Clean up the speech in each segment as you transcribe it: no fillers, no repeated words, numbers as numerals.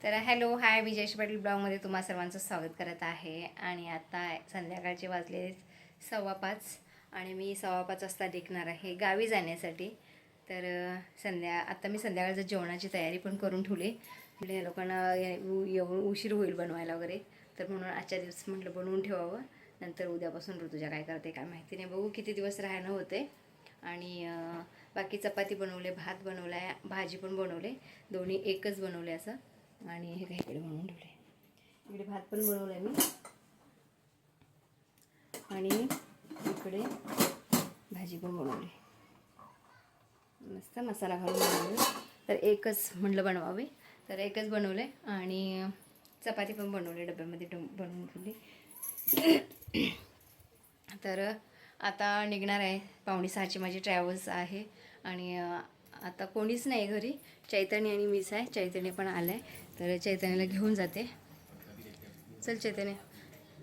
तर hello hi Vijayesh Patil ब्लॉगमध्ये तुम्हा सर्वांचं स्वागत करत आहे. आणि आता संध्याकाळचे वाजले 5:15 आणि मी 5:15 वाजता निघणार आहे गावी जाण्यासाठी. तर आता मी संध्याकाळचं जेवणाची तयारी पण करून ठेवली. म्हणजे या लोकांना येऊन उशीर होईल बनवायला वगैरे, तर म्हणून आजच्या दिवस म्हटलं बनवून ठेवावं. नंतर उद्यापासून ऋतुजा काय करते काय माहिती नाही, बघू किती दिवस राहणं होते. आणि बाकी चपाती बनवले, भात बनवला आहे, भाजी पण बनवले, दोन्ही एकच बनवले असं. आणि हे काही इकडे बनवून ठेवले, इकडे भात पण बनवला आहे मी, आणि इकडे भाजी पण बनवली, मस्त मसाला घालून बनवले. तर एकच म्हटलं बनवावे, तर एकच बनवले. आणि चपाती पण बनवली, डब्यामध्ये बनवून ठेवली. तर आता निघणार आहे. 5:45ची माझी ट्रॅव्हल्स आहे. आणि आता कोणीच नाही घरी, चैतन्य आणि मीच आहे. चैतन्य पण आलं आहे, तर चैतन्याला घेऊन जाते. चल चैतन्य,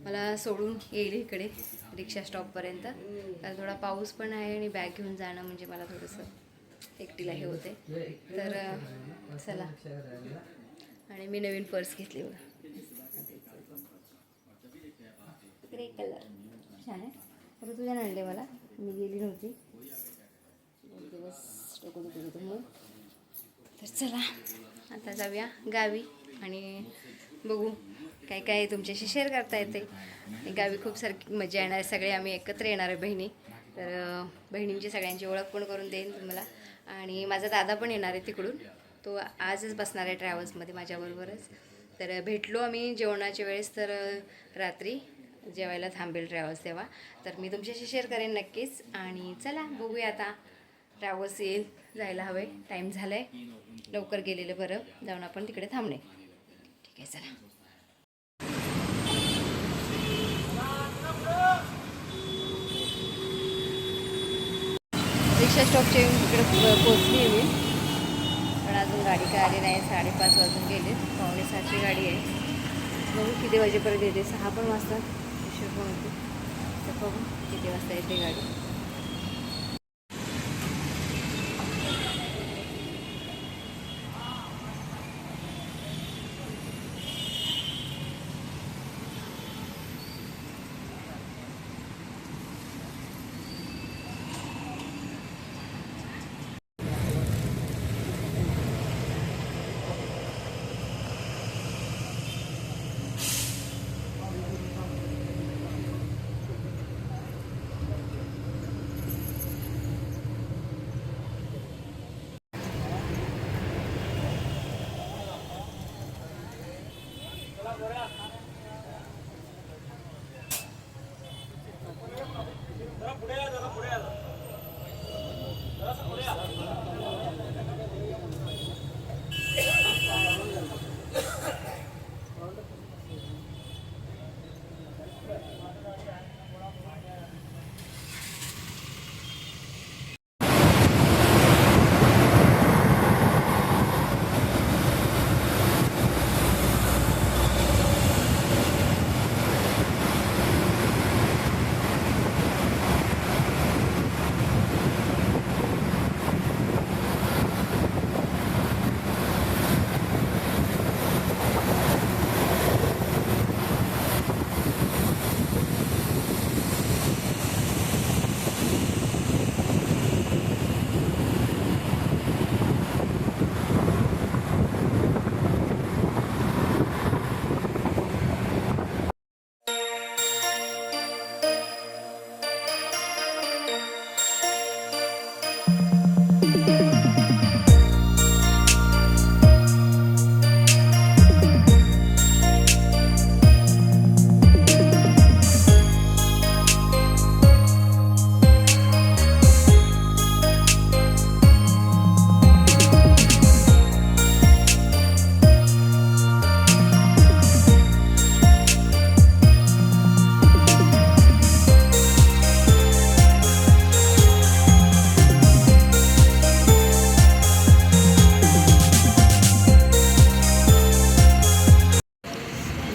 मला सोडून येईल इकडे रिक्षा स्टॉपपर्यंत, कारण थोडा पाऊस पण आहे आणि बॅग घेऊन जाणं म्हणजे मला थोडंसं एकटीला हे होते. तर चला. आणि मी नवीन पर्स घेतली बघा, ग्रे कलर छान आहे. तर तुझ्या आणले, मला मी गेली नव्हती, दिवस डोकं दुखत होतं म्हणून. तर चला आता जाऊया गावी आणि बघू काय काय तुमच्याशी शेअर करता येते. आणि गावी खूप सारखी मजा येणार आहे, सगळे आम्ही एकत्र येणार आहे बहिणी. तर बहिणींची सगळ्यांची ओळख पण करून देईन तुम्हाला. आणि माझा दादा पण येणार आहे तिकडून, तो आजच बसणार आहे ट्रॅव्हल्समध्ये माझ्याबरोबरच. तर भेटलो आम्ही जेवणाच्या वेळेस, तर रात्री जेवायला थांबेल ट्रॅव्हल्स तेव्हा, तर मी तुमच्याशी शेअर करेन नक्कीच. आणि चला बघूया आता, ट्रॅव्हल्स येईल, जायला हवे, टाईम झाला आहे, लवकर गेलेलं बरं, जाऊन आपण तिकडे थांबणे. ठीक आहे चला. रिक्षा स्टॉपच्या येऊन तिकडे पोचली आहे मी, पण अजून गाडी काय आली नाही. 5:30 वाजून गेले, 5:45ची गाडी आहे. बघू किती वाजेपर्यंत येते, 6 पण वाजतात, उशीर पण होते. तर बघू किती वाजता येते गाडी.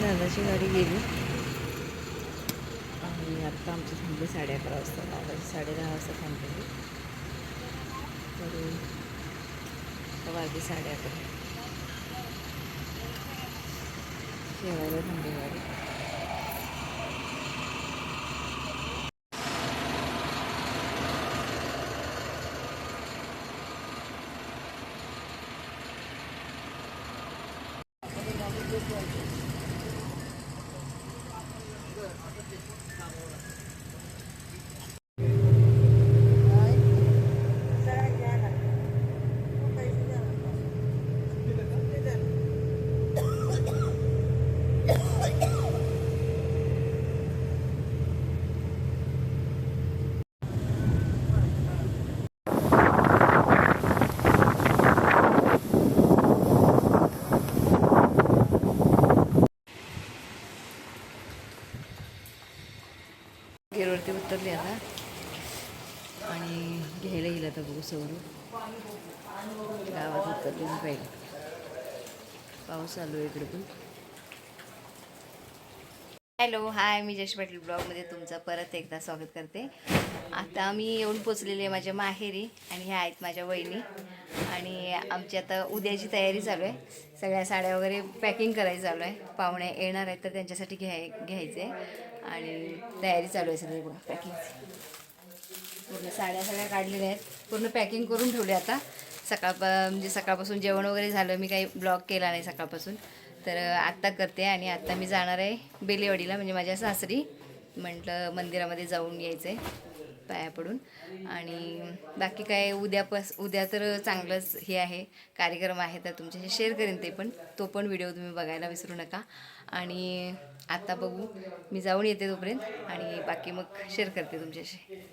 दादाची गाडी गेली आणि आत्ता आमची थांबली 11:30 वाजता, दादाची 10:30 वाजता थांबलेली. तर वाजली 11:30. जेवायला थांबली गाडी. गिरवरती उतरली आता आणि घ्यायला गेला आता बघू सौरू. गावात उतरली मी पाहिलं. पाऊस चालू आहे इकडे पण. हॅलो हाय, मी जयश्री पाटील ब्लॉगमध्ये तुमचं परत एकदा स्वागत करते. आता मी येऊन पोचलेली आहे माझ्या माहेरी आणि ह्या आहेत माझ्या वहिनी. आणि आमची आता उद्याची तयारी चालू आहे. सगळ्या साड्या वगैरे पॅकिंग करायची चालू आहे. पाहुणे येणार आहेत तर त्यांच्यासाठी घ्यायचे आणि तयारी चालू आहे सगळी बघा पॅकिंगची. पूर्ण साड्या सगळ्या काढलेल्या आहेत, पूर्ण पॅकिंग करून ठेवले. आता म्हणजे सकाळपासून जेवण वगैरे झालं, मी काही ब्लॉग केला नाही सकाळपासून, तर आत्ता करते. आणि आत्ता मी जाणार आहे बेलेवाडीला, म्हणजे माझ्या सासरी. म्हटलं मंदिरामध्ये जाऊन यायचं आहे पाया पडून. आणि बाकी काय उद्या तर चांगलंच हे आहे, कार्यक्रम आहे, तर तुमच्याशी शेअर करेन ते पण. तो पण व्हिडिओ तुम्ही बघायला विसरू नका. आणि आता बघू, मी जाऊन येते तोपर्यंत आणि बाकी मग शेअर करते तुमच्याशी.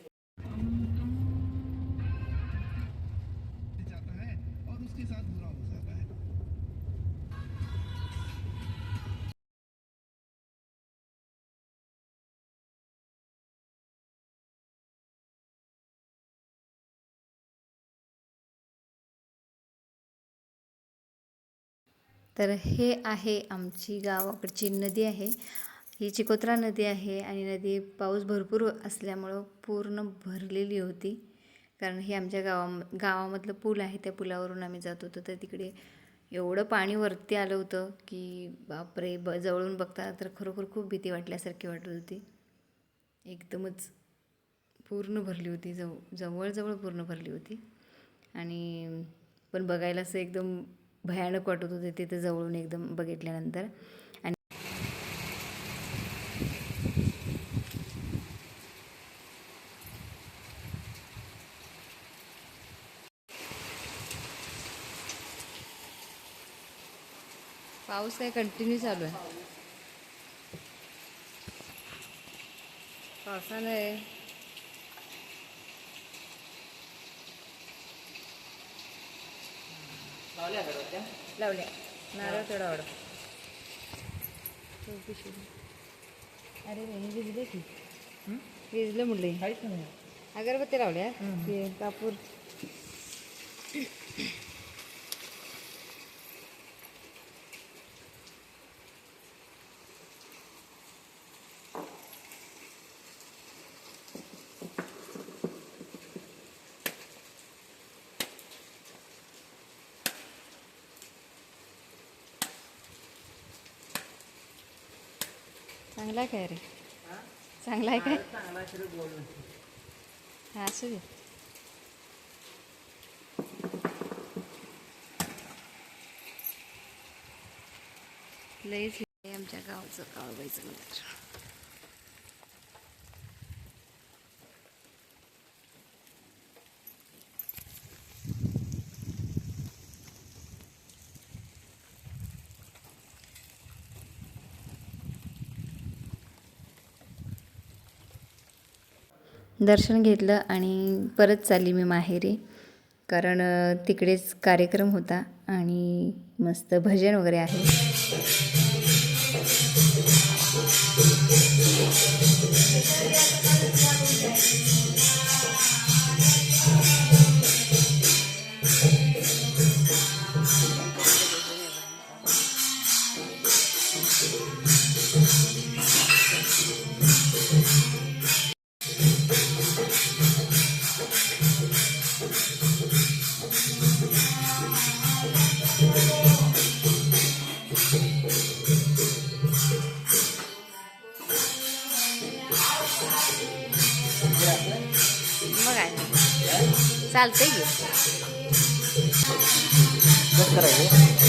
तर हे आहे आमची गावाकडची नदी आहे. ही चिकोत्रा नदी आहे आणि नदी पाऊस भरपूर असल्यामुळं पूर्ण भरलेली होती. कारण हे आमच्या गावामधलं पूल आहे, त्या पुलावरून आम्ही जात होतो. तर तिकडे एवढं पाणी वरती आलं होतं की बापरे, जवळून बघता तर खरोखर खूप भीती वाटल्यासारखी वाटत होती. एकदमच पूर्ण भरली होती, जवळजवळ पूर्ण भरली होती. आणि पण बघायला असं एकदम भयानक वाटत होते तिथे जवळून एकदम बघितल्यानंतर. आणि पाऊस काय कंटिन्यू चालू आहे. पावसानं लावल्या नारळ थोडा वाढ. अरे हे भिजले की भिजलं म्हटलं. अगरबत्ती लावल्या ते कापूर. चांगला आहे काय रे? चांगला आहे काय? हा असू दे. लईच आमच्या गावचं काळबाईचं मंदिर. दर्शन घेतलं आणि परत चालली मी माहेरी. कारण तिकडेच कार्यक्रम होता आणि मस्त भजन वगैरे आहे. चालतंय की. कसं करायचं?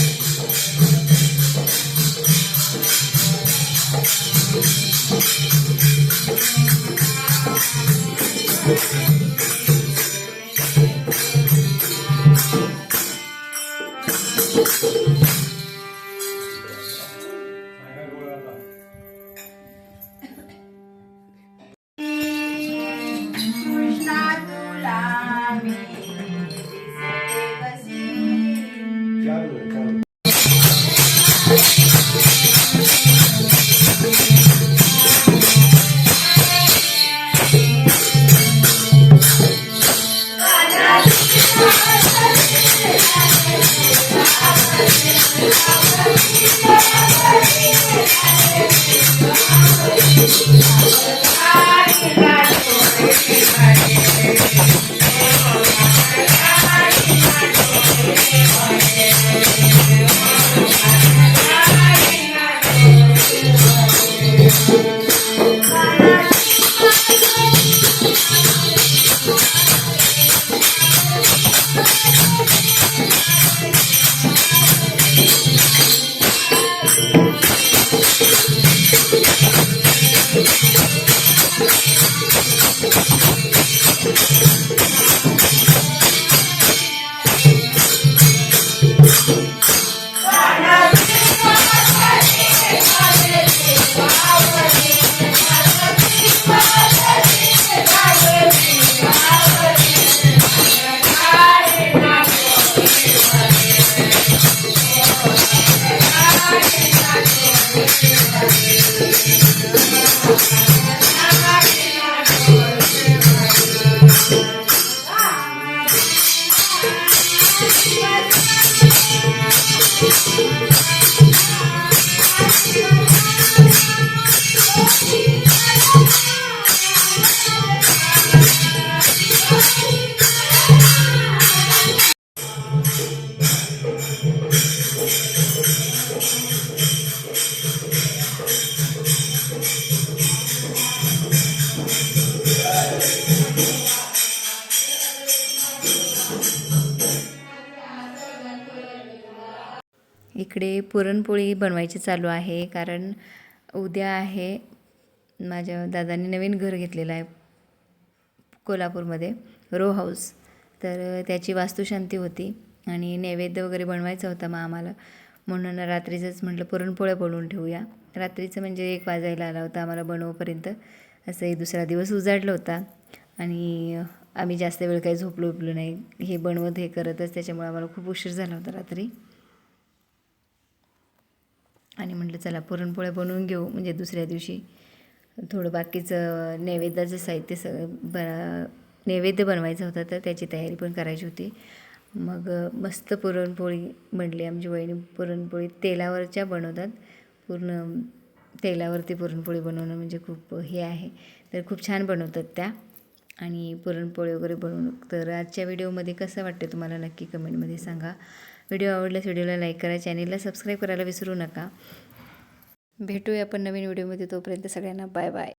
इकडे पुरणपोळी बनवायची चालू आहे, कारण उद्या आहे, माझ्या दादांनी नवीन घर घेतलेलं आहे कोल्हापूरमध्ये, रो हाऊस. तर त्याची वास्तुशांती होती आणि नैवेद्य वगैरे बनवायचा होता मग आम्हाला, म्हणून रात्रीचंच म्हटलं पुरणपोळ्या बनवून ठेवूया. रात्रीचं म्हणजे 1 वाजायला आला होता आम्हाला बनवूपर्यंत. असंही दुसरा दिवस उजाडला होता आणि आम्ही जास्त वेळ काही झोपलो नाही, हे बनवत हे करतच, त्याच्यामुळे आम्हाला खूप उशीर झाला होता रात्री. आणि म्हटलं चला पुरणपोळ्या बनवून घेऊ, म्हणजे दुसऱ्या दिवशी थोडं बाकीचं नैवेद्याचं साहित्य नैवेद्य बनवायचा होता, तर त्याची तयारी पण करायची होती. मग मस्त पुरणपोळी बनली. आमची वहिनी पुरणपोळी तेलावरच्या बनवतात, पूर्ण तेलावरती पुरणपोळी बनवणं म्हणजे खूप हे आहे, तर खूप छान बनवतात त्या. आणि पुरणपोळी वगैरे बनवून, तर आजच्या व्हिडिओमध्ये कसं वाटतं तुम्हाला नक्की कमेंटमध्ये सांगा. व्हिडिओ आवडल्यास व्हिडिओला लाईक करा, चॅनेलला सबस्क्राईब करायला विसरू नका. भेटूया आपण नवीन व्हिडिओमध्ये, तोपर्यंत सगळ्यांना बाय बाय.